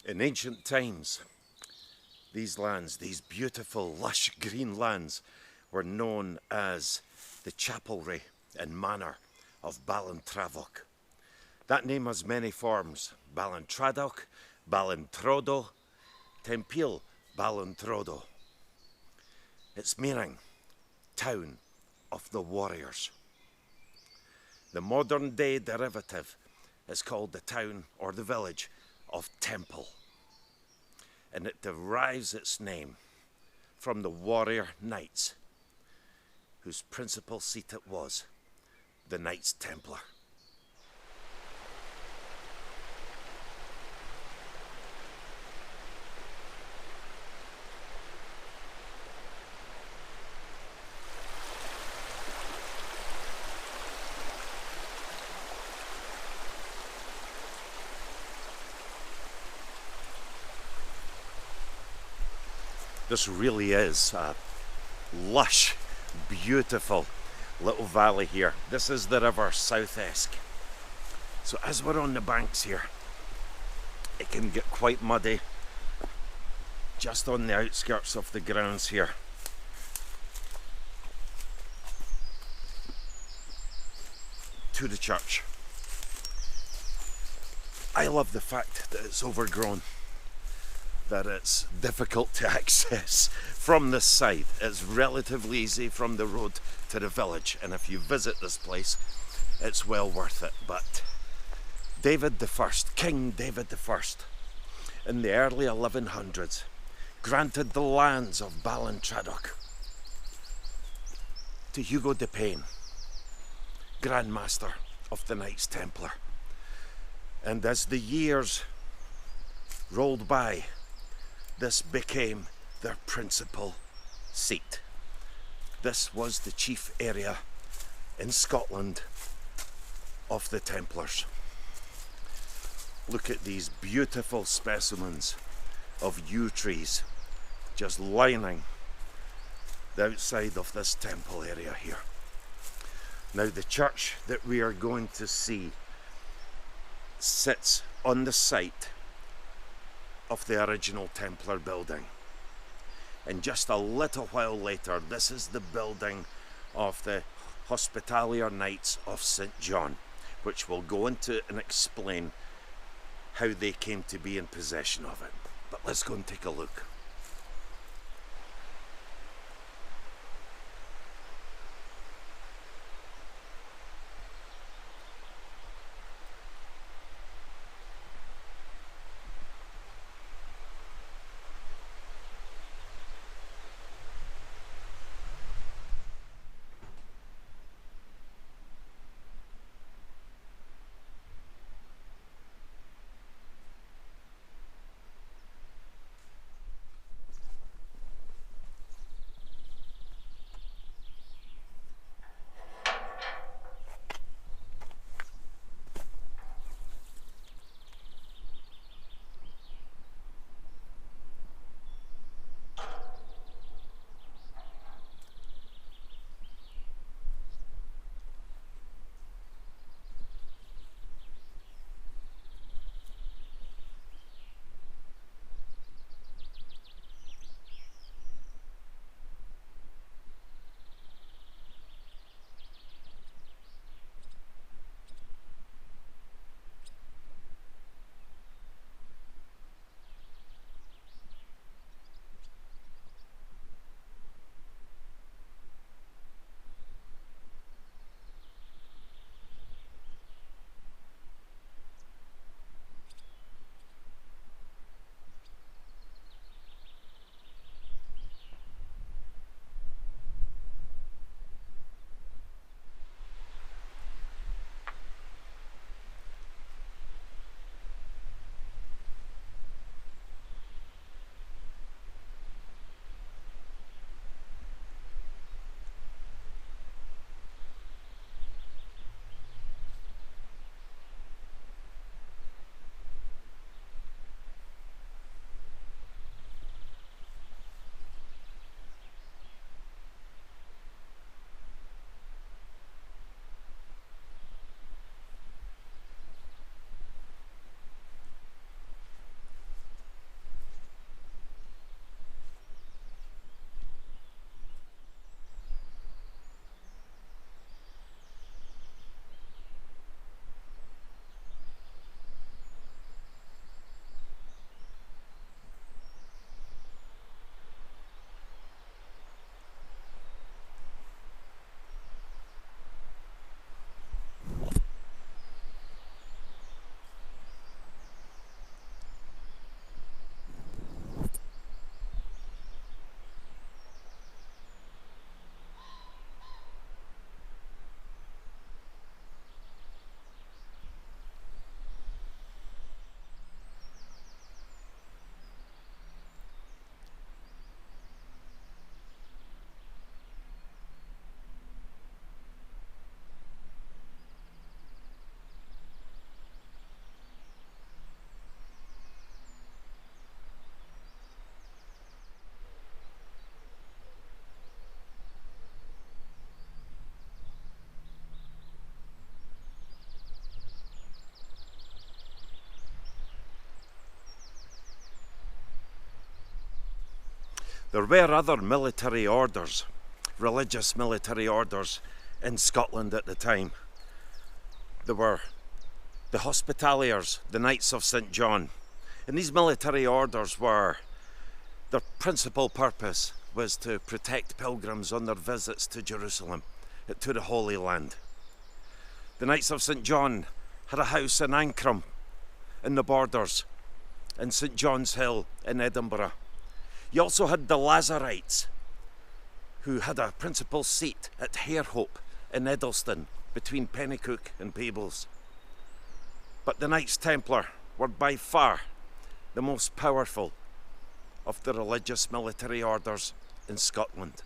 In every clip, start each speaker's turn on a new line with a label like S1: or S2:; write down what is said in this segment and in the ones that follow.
S1: In ancient times, these lands, these beautiful, lush green lands, were known as the chapelry and manor of Balant Travok. That name has many forms: Balant Tradok, Balant Trodo, Templar Balant Trodo. Its meaning, town of the warriors. The modern day derivative is called the town or the village of Temple, and it derives its name from the warrior knights, whose principal seat it was, the Knights Templar. This really is a lush, beautiful little valley here. This is the river South Esk. So as we're on the banks here, it can get quite muddy just on the outskirts of the grounds here. To the church. I love the fact that it's overgrown, that it's difficult to access from this side. It's relatively easy from the road to the village, and if you visit this place, it's well worth it. But David I, King David I, in the early 1100s, granted the lands of Balant Tradok to Hugo de Payne, Grand Master of the Knights Templar. And as the years rolled by, this became their principal seat. This was the chief area in Scotland of the Templars. Look at these beautiful specimens of yew trees just lining the outside of this temple area here. Now, the church that we are going to see sits on the site of the original Templar building. And just a little while later, this is the building of the Hospitalier Knights of St. John, which we'll go into and explain how they came to be in possession of it. But let's go and take a look. There were other military orders, religious military orders in Scotland at the time. There were the Hospitallers, the Knights of St. John. And these military orders were, their principal purpose was to protect pilgrims on their visits to Jerusalem, to the Holy Land. The Knights of St. John had a house in Ancram, in the Borders, in St. John's Hill in Edinburgh. You also had the Lazarites, who had a principal seat at Harehope in Eddleston, between Pennycook and Peebles. But the Knights Templar were by far the most powerful of the religious military orders in Scotland.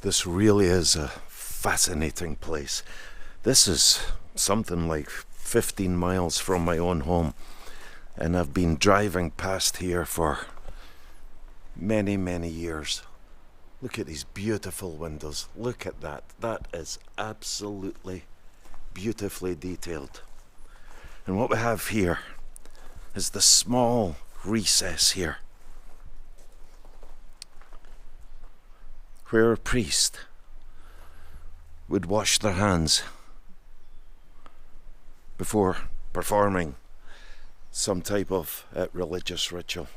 S1: This really is a fascinating place. This is something like 15 miles from my own home, and I've been driving past here for many, many years. Look at these beautiful windows. Look at that. That is absolutely beautifully detailed. And what we have here is the small recess here, where a priest would wash their hands before performing some type of religious ritual.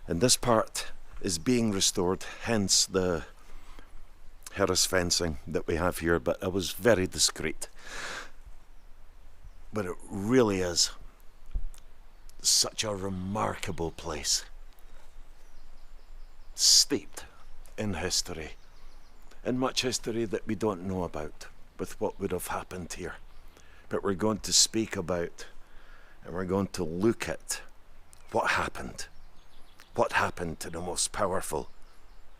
S1: And this part is being restored, hence the terrace fencing that we have here, but it was very discreet. But it really is such a remarkable place, steeped in history, and much history that we don't know about with what would have happened here. But we're going to speak about, and we're going to look at what happened to the most powerful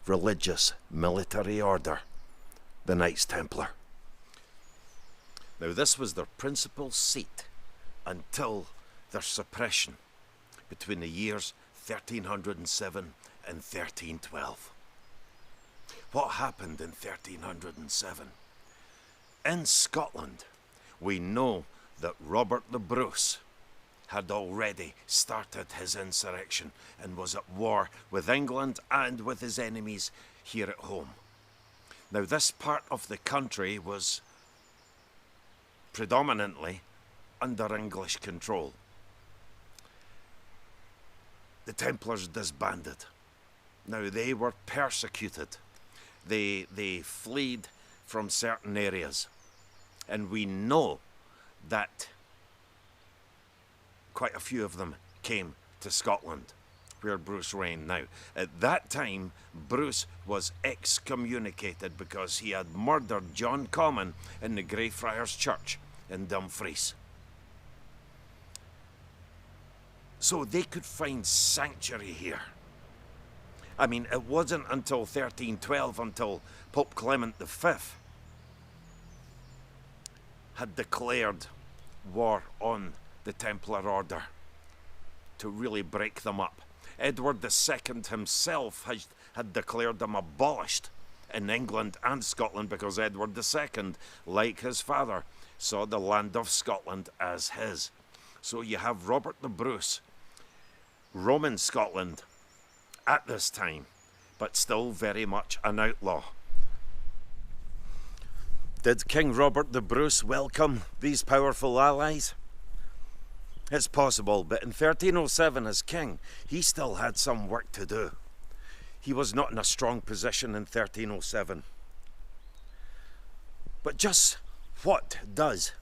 S1: religious military order, the Knights Templar. Now, this was their principal seat until their suppression between the years 1307 and 1312. What happened in 1307? In Scotland, we know that Robert the Bruce had already started his insurrection and was at war with England and with his enemies here at home. Now, this part of the country was predominantly under English control. The Templars disbanded. Now, they were persecuted. They fled from certain areas. And we know that quite a few of them came to Scotland, where Bruce reigned. Now, at that time, Bruce was excommunicated because he had murdered John Comyn in the Greyfriars Church in Dumfries. So they could find sanctuary here. I mean, it wasn't until 1312 until Pope Clement V had declared war on the Templar Order to really break them up. Edward II himself had declared them abolished in England and Scotland because Edward II, like his father, saw the land of Scotland as his. So you have Robert the Bruce, Roman Scotland at this time, but still very much an outlaw. Did King Robert the Bruce welcome these powerful allies? It's possible, but in 1307 as king, he still had some work to do. He was not in a strong position in 1307. But just what does,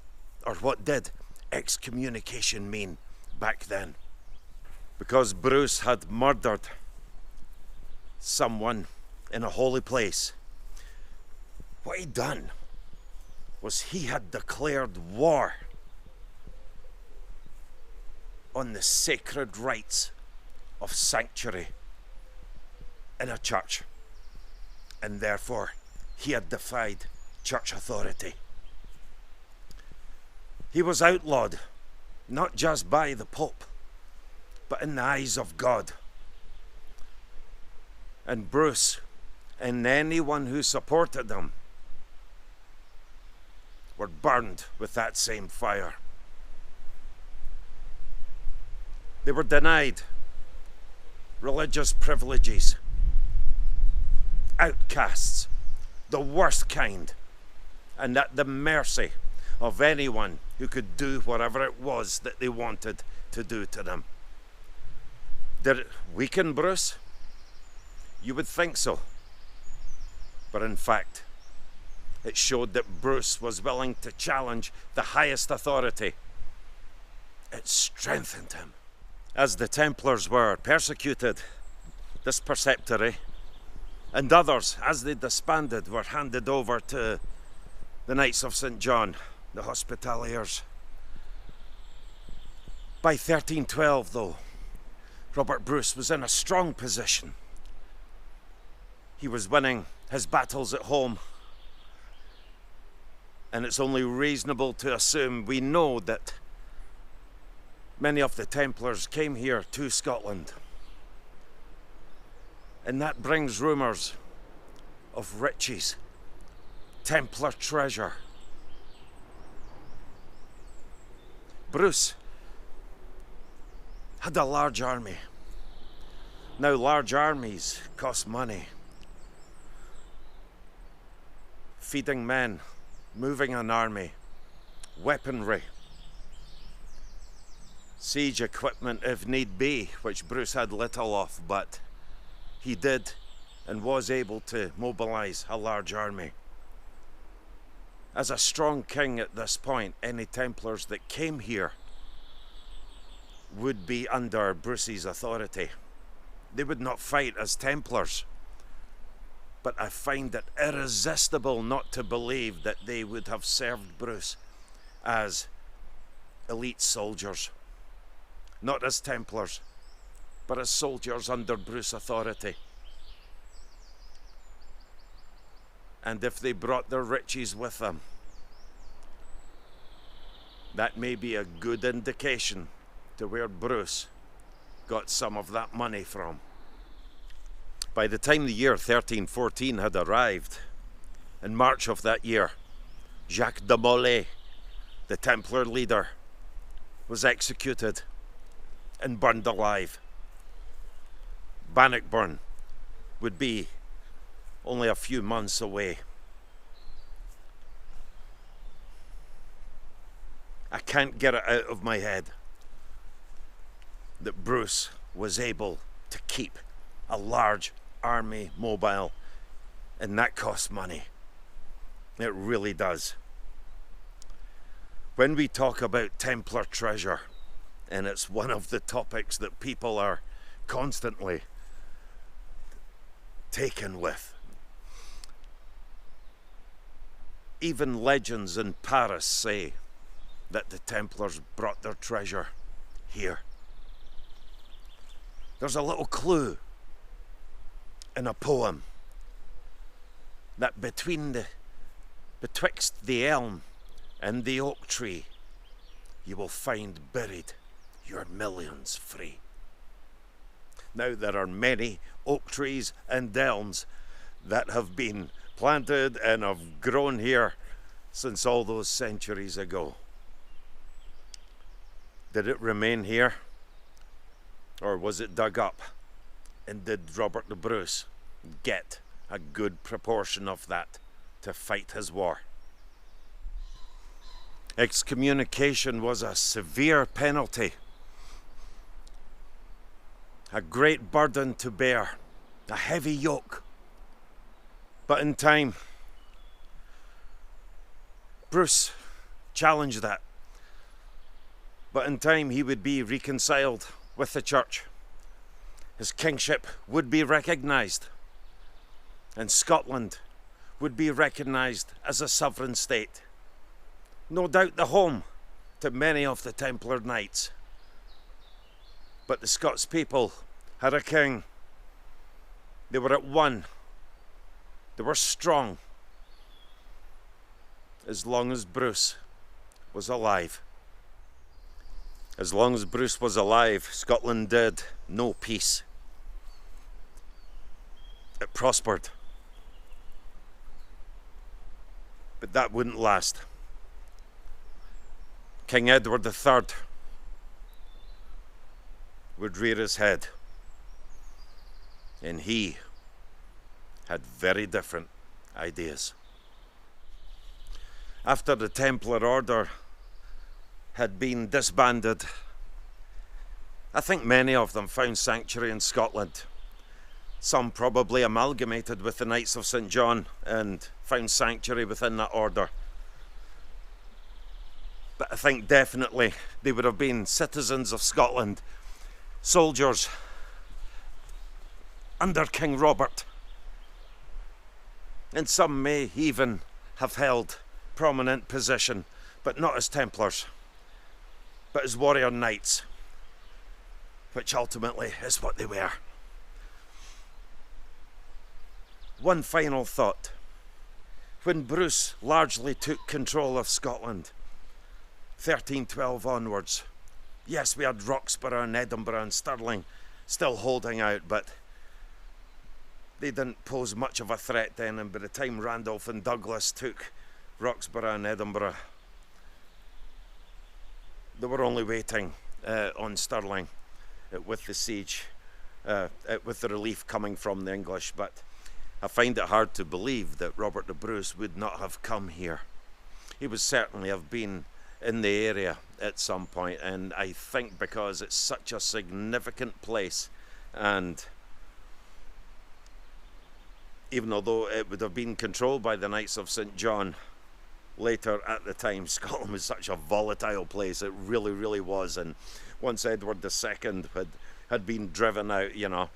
S1: or what did, excommunication mean back then? Because Bruce had murdered someone in a holy place, what he'd done was he had declared war on the sacred rights of sanctuary in a church, and therefore he had defied church authority. He was outlawed, not just by the Pope, but in the eyes of God. And Bruce and anyone who supported him were burned with that same fire. They were denied religious privileges, outcasts, the worst kind, and at the mercy of anyone who could do whatever it was that they wanted to do to them. Did it weaken Bruce? You would think so. But in fact, it showed that Bruce was willing to challenge the highest authority. It strengthened him. As the Templars were persecuted, this preceptory and others, as they disbanded, were handed over to the Knights of St. John, the Hospitaliers. By 1312, though, Robert Bruce was in a strong position. He was winning his battles at home. And it's only reasonable to assume, we know that many of the Templars came here to Scotland. And that brings rumours of riches, Templar treasure. Bruce had a large army. Now, large armies cost money. Feeding men, moving an army, weaponry, siege equipment if need be, which Bruce had little of, but he did and was able to mobilise a large army. As a strong king at this point, any Templars that came here would be under Bruce's authority. They would not fight as Templars. But I find it irresistible not to believe that they would have served Bruce as elite soldiers. Not as Templars, but as soldiers under Bruce authority. And if they brought their riches with them, that may be a good indication to where Bruce got some of that money from. By the time the year 1314 had arrived, in March of that year, Jacques de Molay, the Templar leader, was executed and burned alive. Bannockburn would be only a few months away. I can't get it out of my head that Bruce was able to keep a large army mobile, and that costs money. It really does. When we talk about Templar treasure, and it's one of the topics that people are constantly taken with, even legends in Paris say that the Templars brought their treasure here. There's a little clue in a poem that betwixt the elm and the oak tree you will find buried your millions free. Now there are many oak trees and elms that have been planted and have grown here since all those centuries ago. Did it remain here? Or was it dug up? And did Robert the Bruce get a good proportion of that to fight his war? Excommunication was a severe penalty, a great burden to bear, a heavy yoke. But in time, Bruce challenged that. But in time he would be reconciled with the church. His kingship would be recognised, and Scotland would be recognised as a sovereign state. No doubt the home to many of the Templar Knights. But the Scots people had a king. They were at one. They were strong. As long as Bruce was alive. As long as Bruce was alive, Scotland did know peace. It prospered. But that wouldn't last. King Edward III would rear his head, and he had very different ideas. After the Templar Order had been disbanded, I think many of them found sanctuary in Scotland. Some probably amalgamated with the Knights of St. John and found sanctuary within that order. But I think definitely they would have been citizens of Scotland, soldiers under King Robert. And some may even have held prominent position, but not as Templars, but as warrior knights, which ultimately is what they were. One final thought. When Bruce largely took control of Scotland, 1312 onwards, yes, we had Roxburgh and Edinburgh and Stirling still holding out, but they didn't pose much of a threat then, and by the time Randolph and Douglas took Roxburgh and Edinburgh, they were only waiting on Stirling with the siege, with the relief coming from the English. But I find it hard to believe that Robert the Bruce would not have come here. He would certainly have been in the area at some point, and I think because it's such a significant place, and even although it would have been controlled by the Knights of St. John later at the time, Scotland was such a volatile place. It really, really was. And once Edward II had been driven out, you know,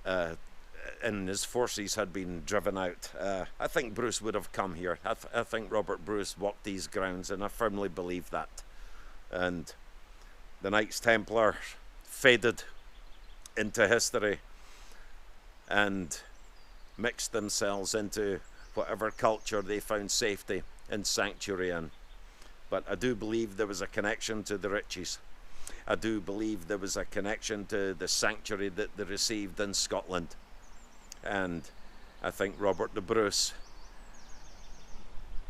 S1: and his forces had been driven out, I think Bruce would have come here. I think Robert Bruce walked these grounds, and I firmly believe that. And the Knights Templar faded into history and mixed themselves into whatever culture they found safety and sanctuary in. But I do believe there was a connection to the riches. I do believe there was a connection to the sanctuary that they received in Scotland. And I think Robert the Bruce,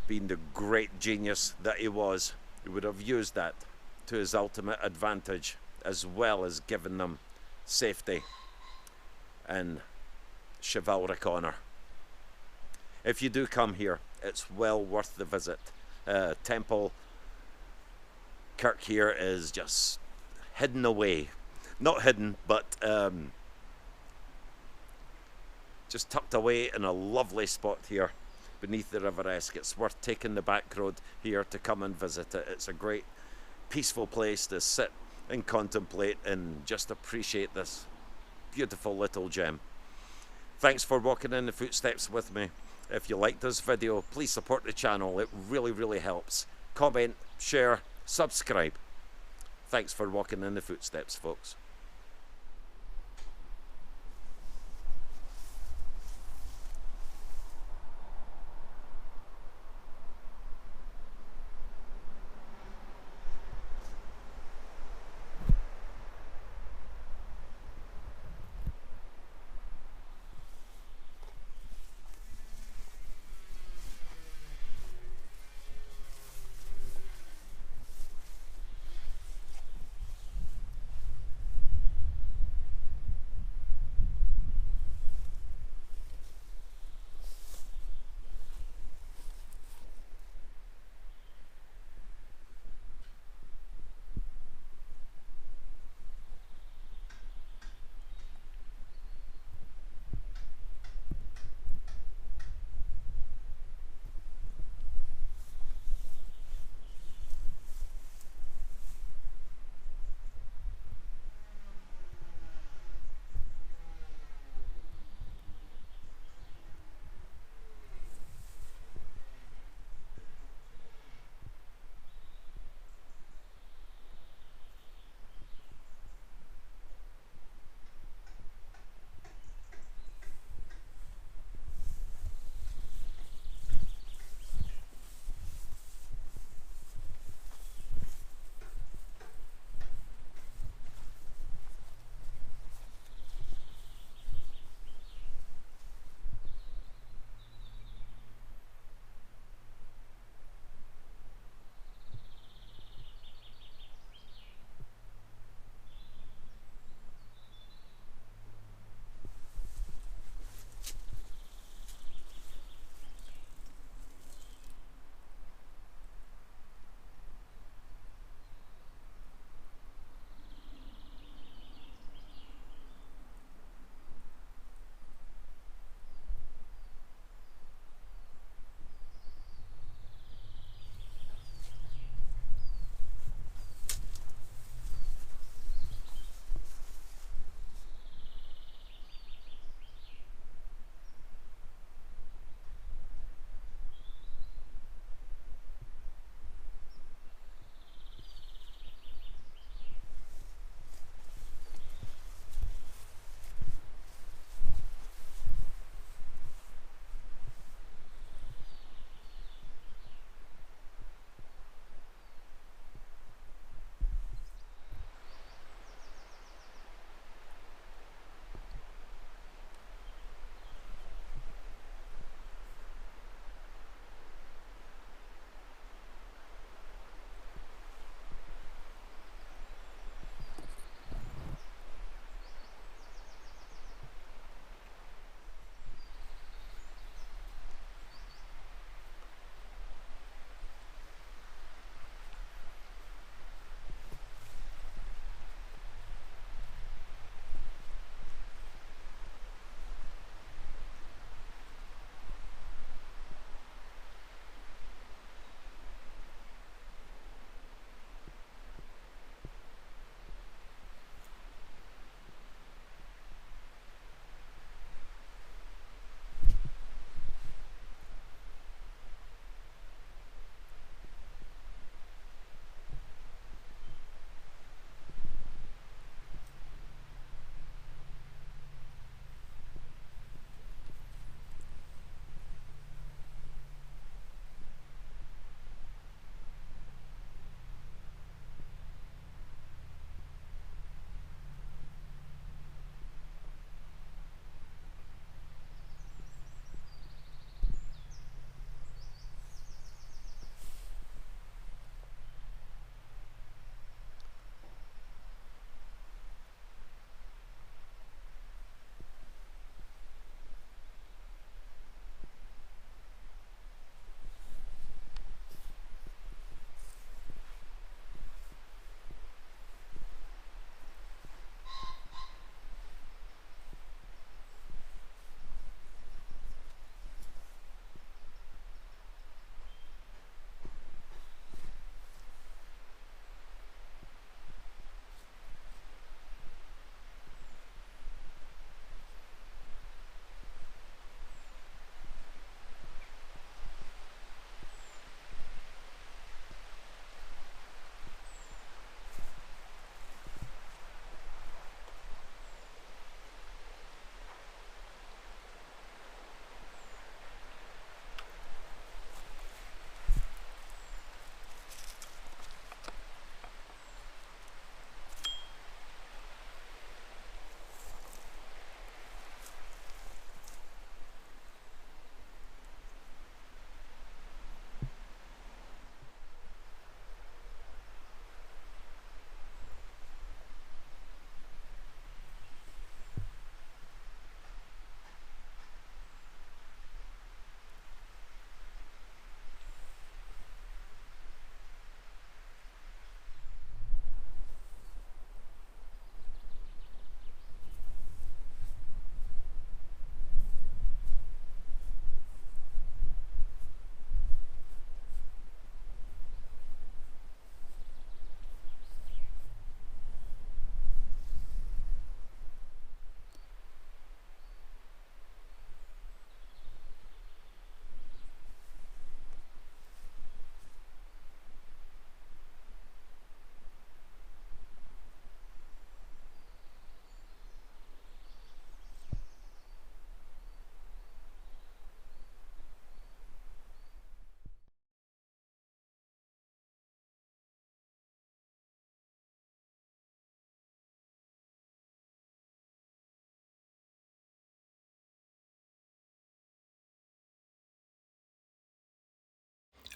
S1: being the great genius that he was, he would have used that to his ultimate advantage, as well as giving them safety and chivalric honour. If you do come here, it's well worth the visit. Temple Kirk here is just hidden away. Not hidden, but just tucked away in a lovely spot here beneath the River Esk. It's worth taking the back road here to come and visit it. It's a great peaceful place to sit and contemplate and just appreciate this beautiful little gem. Thanks for walking in the footsteps with me. If you liked this video, please support the channel. It really, really helps. Comment, share, subscribe. Thanks for walking in the footsteps, folks.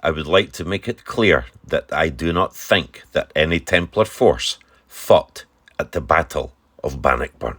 S1: I would like to make it clear that I do not think that any Templar force fought at the Battle of Bannockburn.